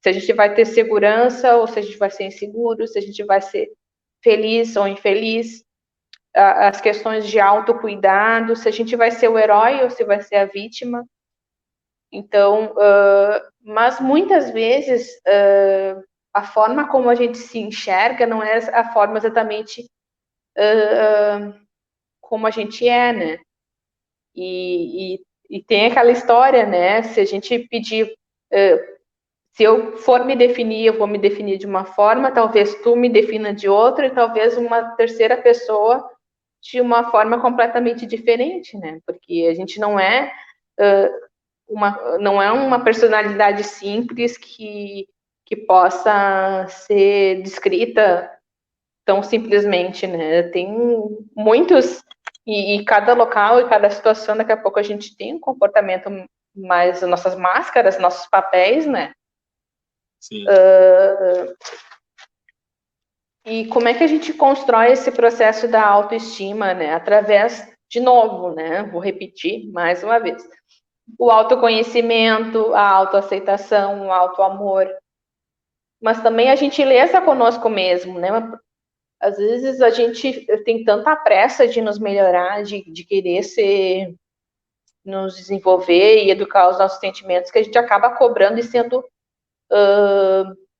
Se a gente vai ter segurança ou se a gente vai ser inseguro, se a gente vai ser feliz ou infeliz, as questões de autocuidado, se a gente vai ser o herói ou se vai ser a vítima. Então, mas muitas vezes a forma como a gente se enxerga não é a forma exatamente como a gente é, né? E tem aquela história, né? Se a gente pedir, Se eu for me definir, eu vou me definir de uma forma, talvez tu me defina de outra, e talvez uma terceira pessoa de uma forma completamente diferente, né? Porque a gente não é uma personalidade simples que possa ser descrita tão simplesmente, né? Tem muitos, e cada local e cada situação, daqui a pouco a gente tem um comportamento mais, nossas máscaras, nossos papéis, né? Sim. E como é que a gente constrói esse processo da autoestima, né? Através, de novo, né? Vou repetir mais uma vez. O autoconhecimento, a autoaceitação, o autoamor. Mas também a gentileza conosco mesmo, né? Às vezes a gente tem tanta pressa de nos melhorar, de querer nos desenvolver e educar os nossos sentimentos, que a gente acaba cobrando e sendo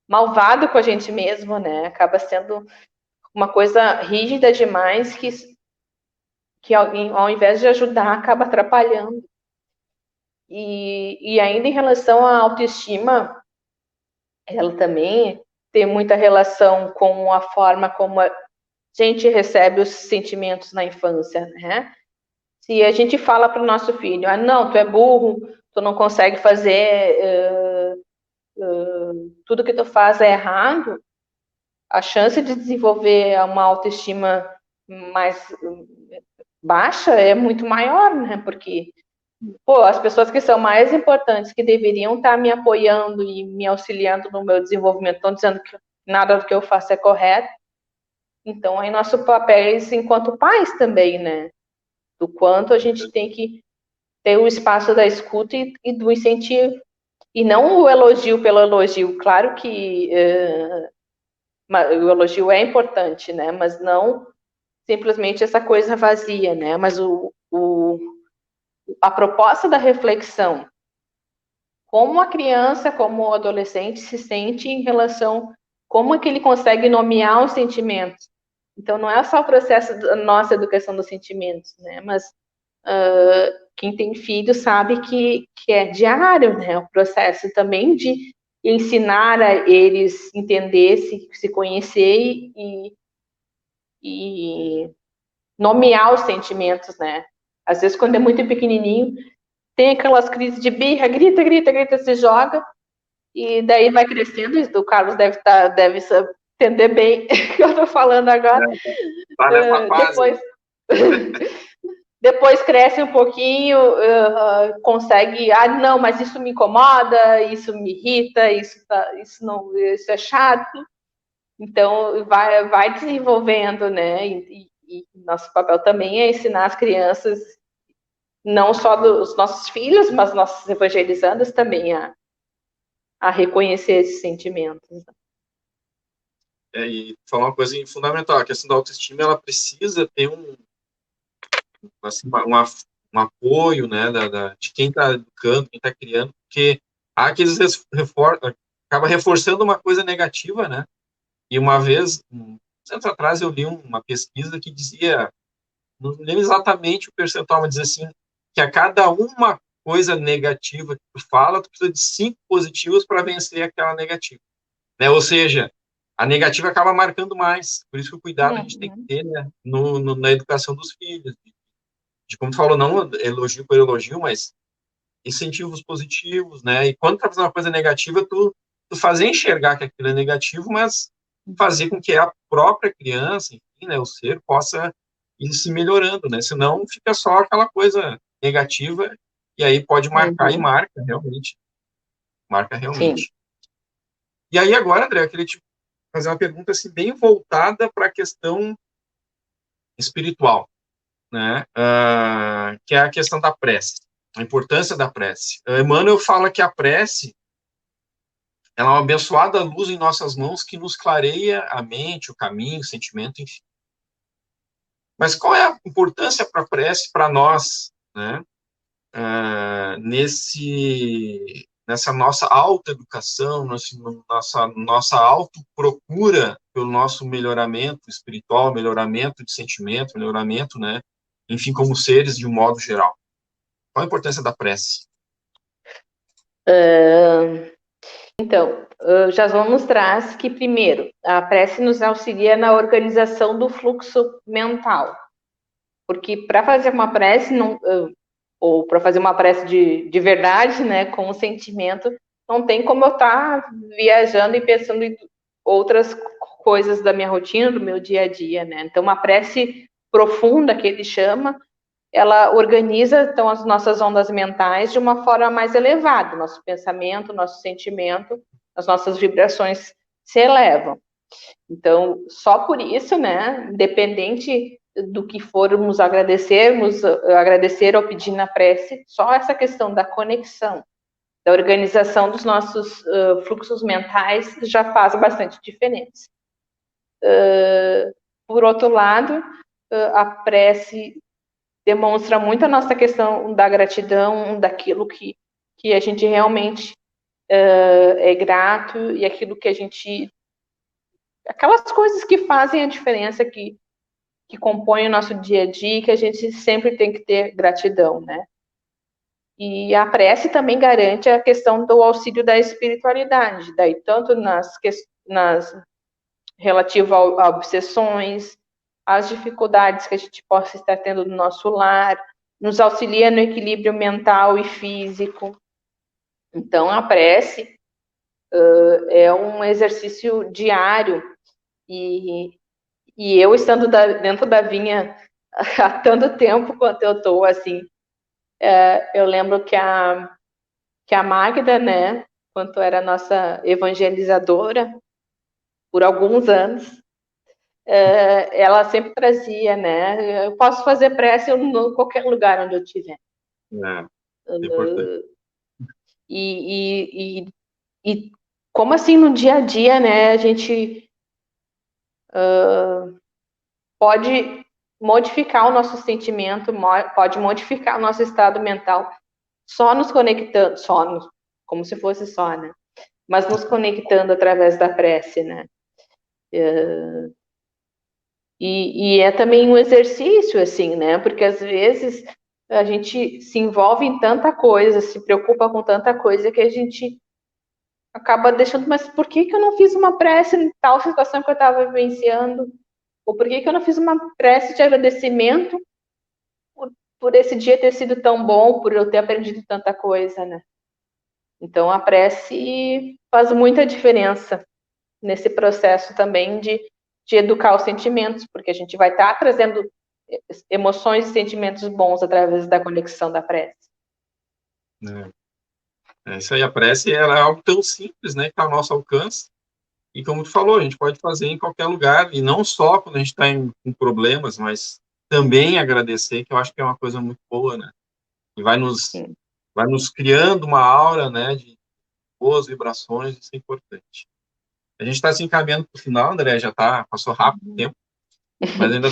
malvado com a gente mesmo, né? Acaba sendo uma coisa rígida demais que ao invés de ajudar, acaba atrapalhando. E ainda em relação à autoestima, ela também tem muita relação com a forma como a gente recebe os sentimentos na infância, né? Se a gente fala para o nosso filho, ah, não, tu é burro, tu não consegue fazer, tudo que tu faz é errado, a chance de desenvolver uma autoestima mais baixa é muito maior, né? Porque, pô, as pessoas que são mais importantes, que deveriam estar me apoiando e me auxiliando no meu desenvolvimento, estão dizendo que nada do que eu faço é correto. Então, aí nosso papel enquanto pais também, né? Do quanto a gente tem que ter o espaço da escuta e do incentivo. E não o elogio pelo elogio. Claro que o elogio é importante, né? Mas não simplesmente essa coisa vazia, né? Mas a proposta da reflexão, como a criança, como o adolescente se sente em relação, como é que ele consegue nomear os sentimentos. Então, não é só o processo da nossa educação dos sentimentos, né? Mas quem tem filho sabe que é diário, né? O processo também de ensinar a eles entender, se conhecer e nomear os sentimentos, né? Às vezes, quando é muito pequenininho, tem aquelas crises de birra, grita, grita, grita, se joga, e daí vai crescendo. O Carlos deve entender bem o que eu estou falando agora. Tá nessa fase. Depois, depois cresce um pouquinho, consegue, não, mas isso me incomoda, isso me irrita, isso é chato. Então vai desenvolvendo, né? E nosso papel também é ensinar as crianças, não só dos nossos filhos, mas nossos evangelizandos também a reconhecer esses sentimentos. E falar uma coisa fundamental, a questão da autoestima, ela precisa ter assim, um apoio, né, de quem está educando, quem está criando, porque há aqueles acaba reforçando uma coisa negativa, né? E uma vez, uns anos atrás, eu li uma pesquisa que dizia, não lembro exatamente o percentual, mas dizia assim, que a cada uma coisa negativa que tu fala, tu precisa de 5 positivos para vencer aquela negativa, né? Ou seja, a negativa acaba marcando mais, por isso que o cuidado a gente tem que ter, né, na educação dos filhos, de como tu falou, não elogio por elogio, mas incentivos positivos, né? E quando tá fazendo uma coisa negativa, tu fazer enxergar que aquilo é negativo, mas fazer com que a própria criança, enfim, né, o ser, possa ir se melhorando, né? Senão fica só aquela coisa negativa e aí pode marcar e marca realmente. Marca realmente. Sim. E aí agora, André, eu queria te fazer uma pergunta assim, bem voltada para a questão espiritual, né? Que é a questão da prece, a importância da prece. Emmanuel fala que a prece ela é uma abençoada luz em nossas mãos que nos clareia a mente, o caminho, o sentimento, enfim. Mas qual é a importância para a prece para nós, né? Nessa nossa autoeducação, nossa autoprocura pelo nosso melhoramento espiritual, melhoramento de sentimento, melhoramento, né? Enfim, como seres de um modo geral. Qual a importância da prece? Então, Jason nos traz que, primeiro, a prece nos auxilia na organização do fluxo mental. Porque para fazer uma prece, ou para fazer uma prece de verdade, né, com o sentimento, não tem como eu estar viajando e pensando em outras coisas da minha rotina, do meu dia a dia, né? Então, uma prece profunda, que ele chama, ela organiza, então, as nossas ondas mentais de uma forma mais elevada. Nosso pensamento, nosso sentimento, as nossas vibrações se elevam. Então, só por isso, né, independente do que formos agradecer ou pedir na prece, só essa questão da conexão, da organização dos nossos fluxos mentais já faz bastante diferença. Por outro lado, a prece demonstra muito a nossa questão da gratidão, daquilo que a gente realmente é grato e aquilo que a gente... Aquelas coisas que fazem a diferença, que compõem o nosso dia a dia, que a gente sempre tem que ter gratidão, né? E a prece também garante a questão do auxílio da espiritualidade, daí tanto nas relativo a obsessões, as dificuldades que a gente possa estar tendo no nosso lar, nos auxilia no equilíbrio mental e físico. Então, a prece é um exercício diário e eu estando dentro da vinha há tanto tempo quanto eu estou, assim, eu lembro que a Magda, né, quanto era nossa evangelizadora, por alguns anos, ela sempre trazia, né, eu posso fazer prece em qualquer lugar onde eu estiver. É importante. E como assim no dia a dia, né, a gente pode modificar o nosso sentimento, pode modificar o nosso estado mental, só nos conectando, como se fosse só, né? Mas nos conectando através da prece, né? E é também um exercício, assim, né? Porque às vezes a gente se envolve em tanta coisa, se preocupa com tanta coisa que a gente acaba deixando, mas por que eu não fiz uma prece em tal situação que eu estava vivenciando? Ou por que eu não fiz uma prece de agradecimento por esse dia ter sido tão bom, por eu ter aprendido tanta coisa, né? Então, a prece faz muita diferença nesse processo também de educar os sentimentos, porque a gente vai estar trazendo emoções e sentimentos bons através da conexão da prece. Isso aí, a prece ela é algo tão simples, né, que está ao nosso alcance, e como tu falou, a gente pode fazer em qualquer lugar, e não só quando a gente está com problemas, mas também agradecer, que eu acho que é uma coisa muito boa, né, e vai nos criando uma aura, né, de boas vibrações, isso é importante. A gente está se encaminhando para o final, André, passou rápido o tempo, mas ainda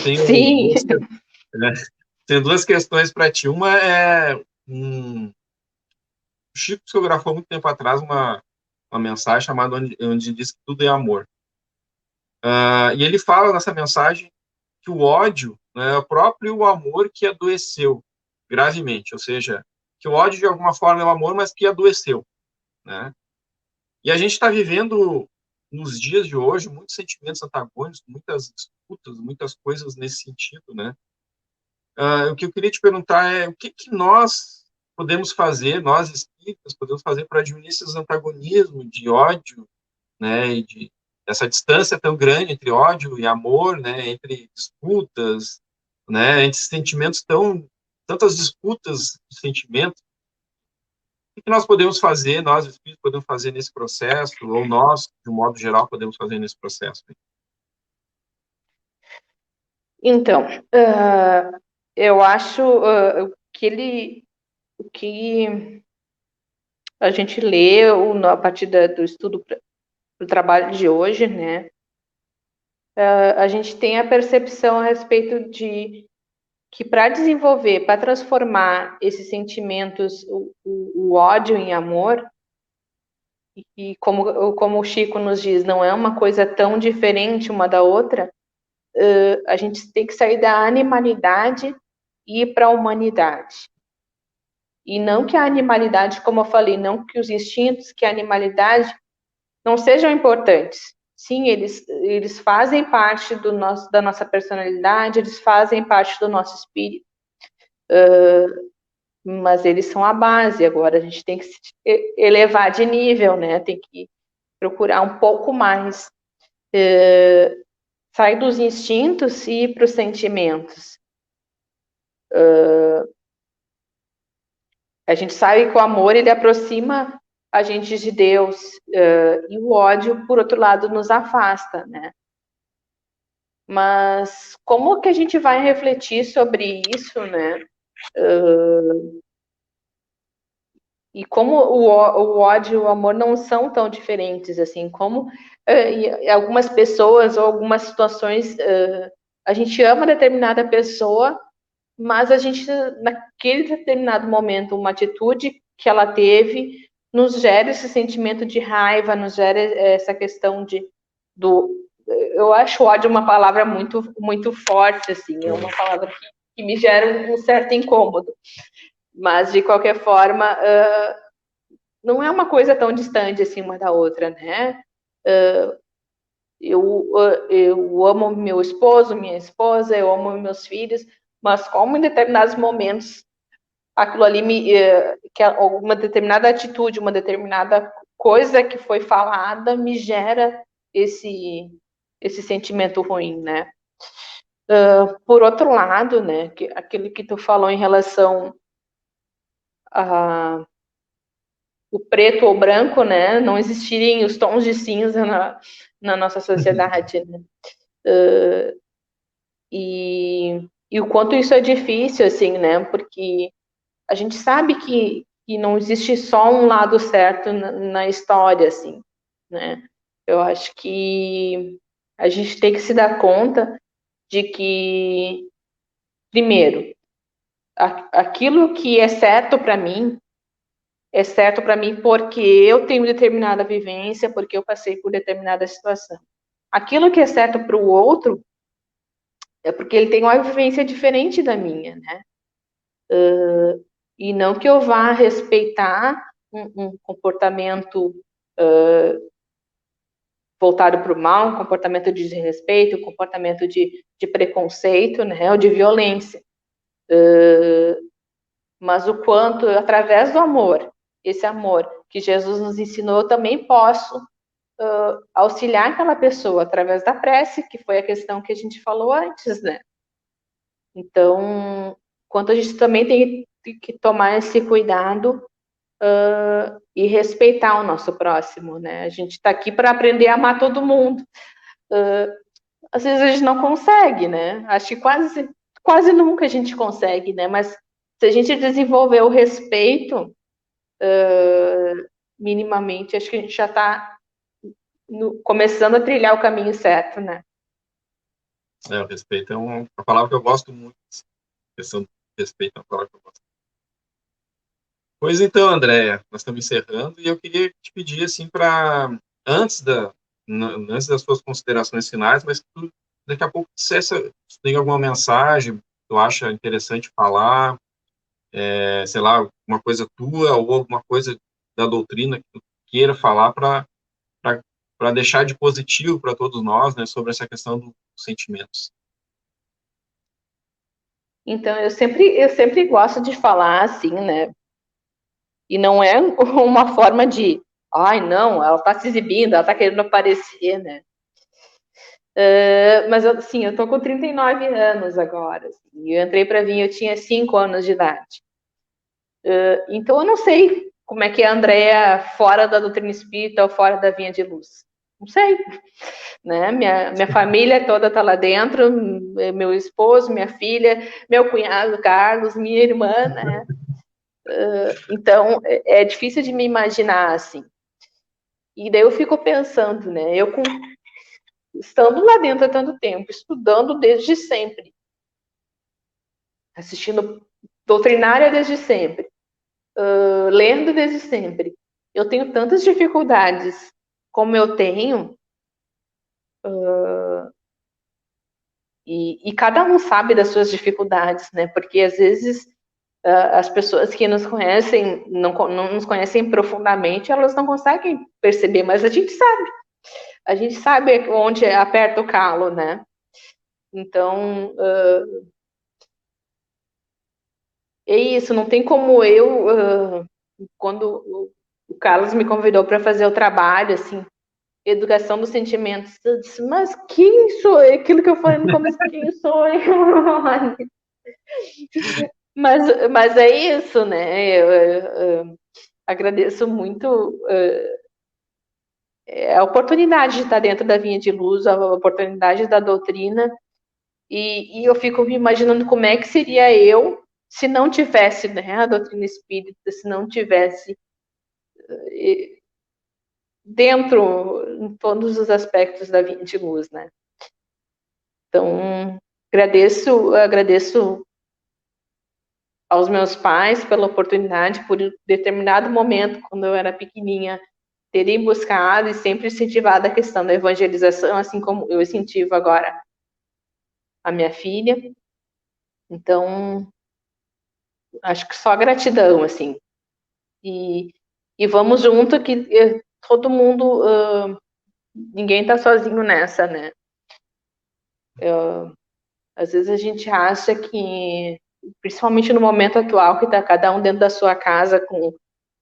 tenho duas questões para ti. Uma é, o Chico psicografou muito tempo atrás uma mensagem chamada onde diz que tudo é amor. E ele fala nessa mensagem que o ódio, né, é o próprio amor que adoeceu gravemente, ou seja, que o ódio de alguma forma é o amor, mas que adoeceu, né? E a gente está vivendo nos dias de hoje muitos sentimentos antagônicos, muitas disputas, muitas coisas nesse sentido, né? O que eu queria te perguntar é o que nós podemos fazer, nós espíritas, podemos fazer para diminuir esses antagonismos de ódio, né, e de essa distância tão grande entre ódio e amor, né, entre disputas, né, entre sentimentos tantas disputas de sentimentos. O que nós podemos fazer, nós espíritos podemos fazer nesse processo, ou nós, de um modo geral, podemos fazer nesse processo? Então, eu acho que a gente lê a partir do estudo do trabalho de hoje, né? A gente tem a percepção a respeito de que para desenvolver, para transformar esses sentimentos, o ódio em amor, e como o Chico nos diz, não é uma coisa tão diferente uma da outra, a gente tem que sair da animalidade e ir para a humanidade. E não que a animalidade, como eu falei, não que os instintos, que a animalidade não sejam importantes. Sim, eles fazem parte da nossa personalidade, eles fazem parte do nosso espírito, mas eles são a base. Agora a gente tem que se elevar de nível, né? Tem que procurar um pouco mais, sair dos instintos e ir para os sentimentos. A gente sabe que o amor, ele aproxima a gente de Deus, e o ódio, por outro lado, nos afasta, né? Mas como que a gente vai refletir sobre isso, né? E como o ódio e o amor não são tão diferentes, assim, como algumas pessoas ou algumas situações, a gente ama determinada pessoa, mas a gente, naquele determinado momento, uma atitude que ela teve, nos gera esse sentimento de raiva, nos gera essa questão eu acho ódio uma palavra muito, muito forte, assim, é uma palavra que me gera um certo incômodo, mas, de qualquer forma, não é uma coisa tão distante, assim, uma da outra, né? Eu amo meu esposo, minha esposa, eu amo meus filhos, mas como em determinados momentos aquilo ali que alguma determinada atitude, uma determinada coisa que foi falada me gera esse sentimento ruim, né? Por outro lado, né, aquilo que tu falou em relação a o preto ou branco, né, não existirem os tons de cinza na nossa sociedade, né? E o quanto isso é difícil, assim, né? Porque a gente sabe que não existe só um lado certo na história, assim, né? Eu acho que a gente tem que se dar conta de que, primeiro, aquilo que é certo para mim porque eu tenho determinada vivência, porque eu passei por determinada situação. Aquilo que é certo para o outro é porque ele tem uma vivência diferente da minha, né? E não que eu vá respeitar um comportamento voltado para o mal, um comportamento de desrespeito, um comportamento de preconceito, né, ou de violência. Mas o quanto, através do amor, esse amor que Jesus nos ensinou, eu também posso auxiliar aquela pessoa através da prece, que foi a questão que a gente falou antes, né? Então, quanto a gente também tem que tomar esse cuidado e respeitar o nosso próximo, né? A gente está aqui para aprender a amar todo mundo. Às vezes a gente não consegue, né? Acho que quase nunca a gente consegue, né? Mas se a gente desenvolver o respeito, minimamente, acho que a gente já está começando a trilhar o caminho certo, né? O respeito é uma palavra que eu gosto muito. A questão do respeito é uma palavra que eu gosto. Pois então, Andréia, nós estamos encerrando e eu queria te pedir, assim, para, antes, antes das suas considerações finais, mas que tu, daqui a pouco, se tem alguma mensagem que tu acha interessante falar, sei lá, uma coisa tua ou alguma coisa da doutrina que tu queira falar para deixar de positivo para todos nós, né, sobre essa questão dos sentimentos. Então, eu sempre gosto de falar assim, né? E não é uma forma de, ai, não, ela está se exibindo, ela está querendo aparecer, né? Mas, assim, eu tô com 39 anos agora. Assim, eu entrei para vir, eu tinha 5 anos de idade. Então, eu não sei como é que é a Andrea fora da doutrina espírita ou fora da vinha de luz. Não sei, né? Minha família toda tá lá dentro, meu esposo, minha filha, meu cunhado Carlos, minha irmã, né? Então, é difícil de me imaginar, assim. E daí eu fico pensando, né? Estando lá dentro há tanto tempo, estudando desde sempre, assistindo doutrinária desde sempre, lendo desde sempre. Eu tenho tantas dificuldades como eu tenho, e cada um sabe das suas dificuldades, né? Porque às vezes as pessoas que nos conhecem, não nos conhecem profundamente, elas não conseguem perceber, mas a gente sabe onde aperta o calo, né? Então, é isso, não tem como quando o Carlos me convidou para fazer o trabalho, assim, educação dos sentimentos, eu disse, mas quem sou eu? Aquilo que eu falei no começo, quem sou eu? Mas é isso, né? Eu agradeço muito a oportunidade de estar dentro da Vinha de Luz, a oportunidade da doutrina, e eu fico me imaginando como é que seria eu se não tivesse, né, a doutrina espírita, se não tivesse dentro em todos os aspectos da Vinha de Luz, né? Então, agradeço aos meus pais pela oportunidade, por determinado momento, quando eu era pequenininha, terem buscado e sempre incentivado a questão da evangelização, assim como eu incentivo agora a minha filha. Então, acho que só gratidão, assim. E, e vamos junto que todo mundo, ninguém está sozinho nessa, né? Às vezes a gente acha que, principalmente no momento atual, que está cada um dentro da sua casa com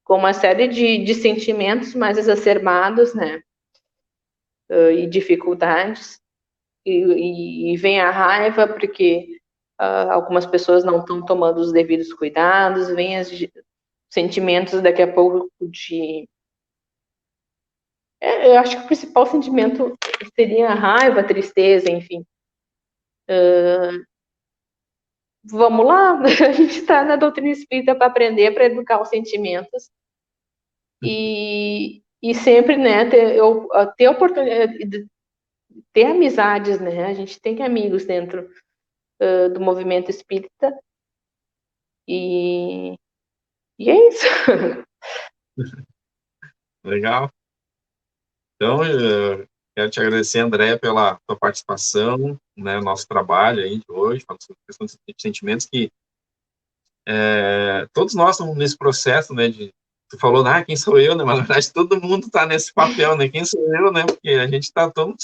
uma série de sentimentos mais exacerbados, né? E dificuldades, e vem a raiva porque algumas pessoas não estão tomando os devidos cuidados, vem os sentimentos daqui a pouco de. Eu acho que o principal sentimento seria a raiva, a tristeza, enfim. Vamos lá, a gente está na doutrina espírita para aprender, para educar os sentimentos e sempre, né, ter a oportunidade de ter amizades, né? A gente tem amigos dentro do movimento espírita e, e é isso. Legal. Então, eu quero te agradecer, André, pela tua participação, né, no nosso trabalho aí de hoje, falando sobre questão de sentimentos, que todos nós estamos nesse processo, né, tu falou, quem sou eu, né, mas na verdade todo mundo está nesse papel, né, quem sou eu, né, porque a gente está todo,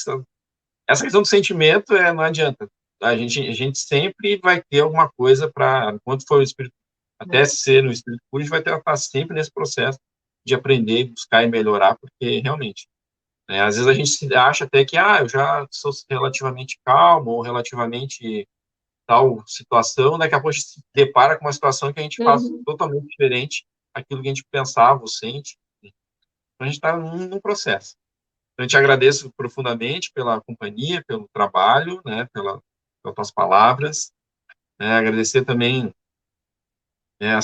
essa questão do sentimento, não adianta, a gente sempre vai ter alguma coisa para, enquanto for o espírito, até ser no espírito puro, a gente vai estar sempre nesse processo de aprender, buscar e melhorar, porque realmente, né, às vezes a gente acha até que, eu já sou relativamente calmo, ou relativamente tal situação, daqui a pouco a gente se depara com uma situação que a gente faz Uhum. totalmente diferente daquilo que a gente pensava ou sente. Então, a gente está num processo. Então, eu te agradeço profundamente pela companhia, pelo trabalho, né, pelas tuas palavras. Né, agradecer também, né,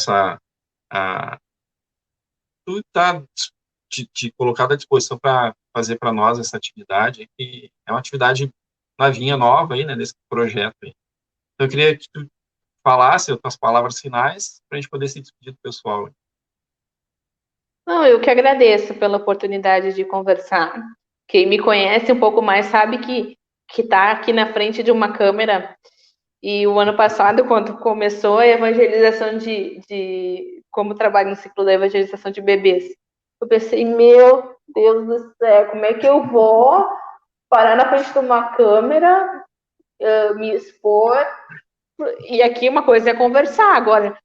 tu tá te colocado à disposição para fazer para nós essa atividade, que é uma atividade novinha, nova aí, né, desse projeto aí. Então, eu queria que tu falasse as tuas palavras finais para a gente poder se despedir do pessoal. Não, eu que agradeço pela oportunidade de conversar. Quem me conhece um pouco mais sabe que está aqui na frente de uma câmera. E o ano passado, quando começou a evangelização como trabalho no ciclo da evangelização de bebês, eu pensei, meu Deus do céu, como é que eu vou parar na frente de uma câmera, me expor? E aqui uma coisa é conversar. Agora,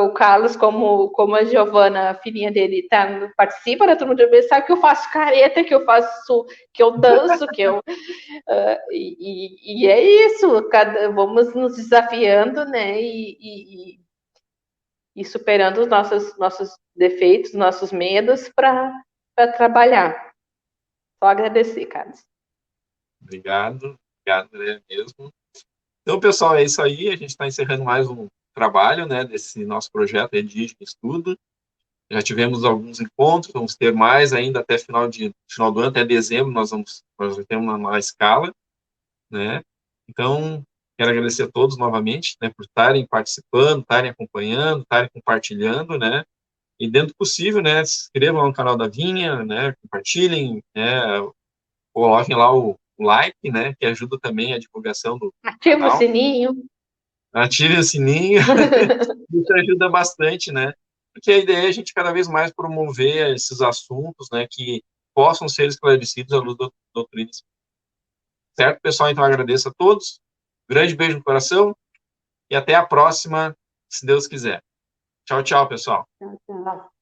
o Carlos, como a Giovana, a filhinha dele, participa da turma de bebês, sabe que eu faço careta, que eu faço, que eu danço, e é isso, vamos nos desafiando, né? E superando os nossos defeitos, nossos medos para trabalhar. Só agradecer, Carlos. Obrigado, André, mesmo. Então, pessoal, é isso aí. A gente está encerrando mais um trabalho, né, desse nosso projeto Redige Estudo. Já tivemos alguns encontros, vamos ter mais ainda até final do ano, até dezembro, nós vamos ter uma escala, né? Então, quero agradecer a todos novamente, né, por estarem participando, estarem acompanhando, estarem compartilhando, né? E dentro do possível, né, se inscrevam no canal da Vinha, né, compartilhem, né, coloquem lá o like, né, que ajuda também a divulgação do Ativa o canal. sininho. Ative o sininho, isso ajuda bastante, né? Porque a ideia é a gente cada vez mais promover esses assuntos, né, que possam ser esclarecidos à luz da doutrina. Certo, pessoal? Então, agradeço a todos. Grande beijo no coração e até a próxima, se Deus quiser. Tchau, tchau, pessoal. Tchau, tchau.